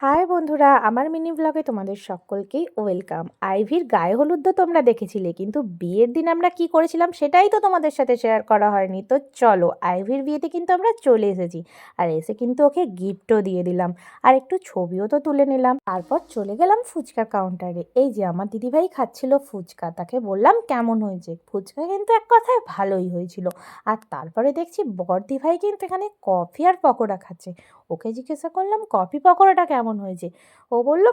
High বন্ধুরা, আমার mini ব্লগে তোমাদের সকলকেই ওয়েলকাম। আইভির গায়ে হলুদ তো তোমরা দেখেছিলে, কিন্তু বিয়ের দিন আমরা কি করেছিলাম সেটাই তো তোমাদের সাথে শেয়ার করা হয়নি। তো চলো, আইভির বিয়েতে কিন্তু আমরা চলে এসেছি, আর এসে কিন্তু ওকে গিফটও দিয়ে দিলাম, আর একটু ছবিও তো তুলে নিলাম। তারপর চলে গেলাম ফুচকা কাউন্টারে। এই যে আমার দিদিভাই খাচ্ছিল ফুচকা, তাকে বললাম কেমন হয়েছে। ফুচকা কিন্তু এক কথায় ভালোই হয়েছিল। আর তারপরে দেখছি বড়দি ভাই কিন্তু এখানে কফি আর পকোড়া খাচ্ছে। ওকে জিজ্ঞাসা করলাম কফি পকোড়াটা কেমন হয়েছে। ও বলল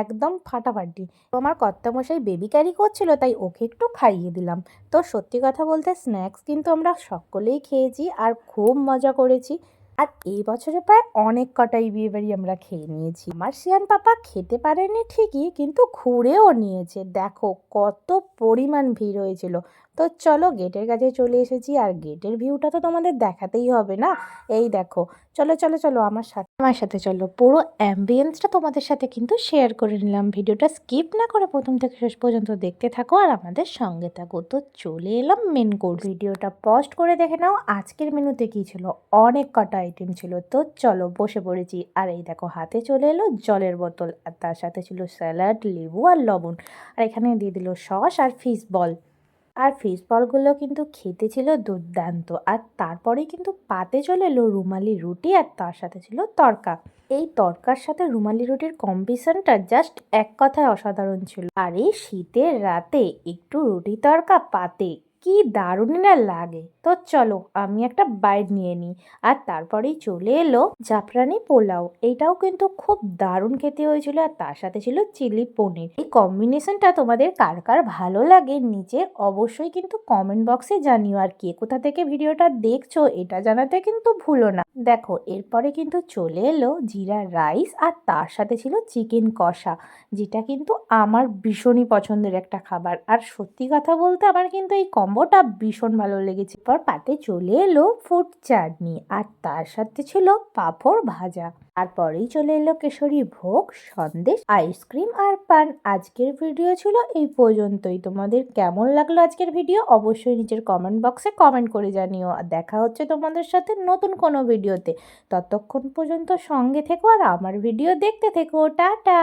একদম ফাটাফাটি। তো আমার কর্তামশাই বেবি ক্যারি করছিল, তাই ওকে একটু খাইয়ে দিলাম। তো সত্যি কথা বলতে স্ন্যাক্স কিন্তু আমরা সকলেই খেয়েছি আর খুব মজা করেছি। আর এই বছরে প্রায় অনেক কটাই বিয়েবাড়ি আমরা খেয়ে নিয়েছি। আমার সিয়ান পাপা খেতে পারেনি ঠিকই, কিন্তু ঘুরেও নিয়েছে। দেখো কত পরিমাণ ভিড় হয়েছিল। তো চলো গেটের কাছে চলে এসেছি, আর গেটের ভিউটা তো তোমাদের দেখাতেই হবে না। এই দেখো, চলো চলো চলো আমার সাথে চলো, পুরো অ্যাম্বিয়েন্সটা তোমাদের সাথে কিন্তু শেয়ার করে নিলাম। ভিডিওটা স্কিপ না করে প্রথম থেকে শেষ পর্যন্ত দেখতে থাকো আর আমাদের সঙ্গে থাকো। তো চলে এলাম মেন কোর্স। ভিডিওটা পজ করে দেখে নাও আজকের মেনুতে কি ছিল। অনেক কটা আইটেম ছিল। তো চলো বসে পড়েছি, আর এই দেখো হাতে চলে এলো জলের বোতল, আর তার সাথে ছিল স্যালাড, লেবু আর লবণ, আর এখানে দিয়ে দিল সস আর ফিশ বল। আর ফিশ বলগুলো কিন্তু খেতে ছিল দুর্দান্ত। আর তারপরেই কিন্তু পাতে চলে এলো রুমালি রুটি, আর তার সাথে ছিল তড়কা। এই তড়কার সাথে রুমালি রুটির কম্বিনেশনটা জাস্ট এক কথায় অসাধারণ ছিল। আর এই শীতের রাতে একটু রুটি তড়কা পাতে কি দারুণই না লাগে। তো চলো আমি একটা বাইট নিয়ে নিই। আর তারপরেই চলে এলো জাফরানি পোলাও। এইটাও কিন্তু খুব দারুণ খেতে হয়েছিল, আর তার সাথে ছিল চিলি পনির। এই কম্বিনেশনটা তোমাদের কার কার ভালো লাগে নিচে অবশ্যই কিন্তু কমেন্ট বক্সে জানিও। আর কে কোথা থেকে ভিডিওটা দেখছো এটা জানাতে কিন্তু ভুলো না। দেখো এরপরে কিন্তু চলে এলো জিরা রাইস, আর তার সাথে ছিল চিকেন কষা, যেটা কিন্তু আমার ভীষণই পছন্দের একটা খাবার। আর সত্যি কথা বলতে আমার কিন্তু এই কম্বোটা ভীষণ ভালো লেগেছে। এরপর পাতে চলে এলো ফুড চাটনি, আর তার সাথে ছিল পাঁপড় ভাজা। তারপরেই চলে এলো কেশরী ভোগ, সন্দেশ, আইসক্রিম আর পান। আজকের ভিডিও ছিল এই পর্যন্তই। তোমাদের কেমন লাগলো আজকের ভিডিও অবশ্যই নিচের কমেন্ট বক্সে কমেন্ট করে জানিও। আর দেখা হচ্ছে তোমাদের সাথে নতুন কোনো ভিডিওতে। ততক্ষণ পর্যন্ত সঙ্গে থেকো আর আমার ভিডিও দেখতে থেকো। টাটা।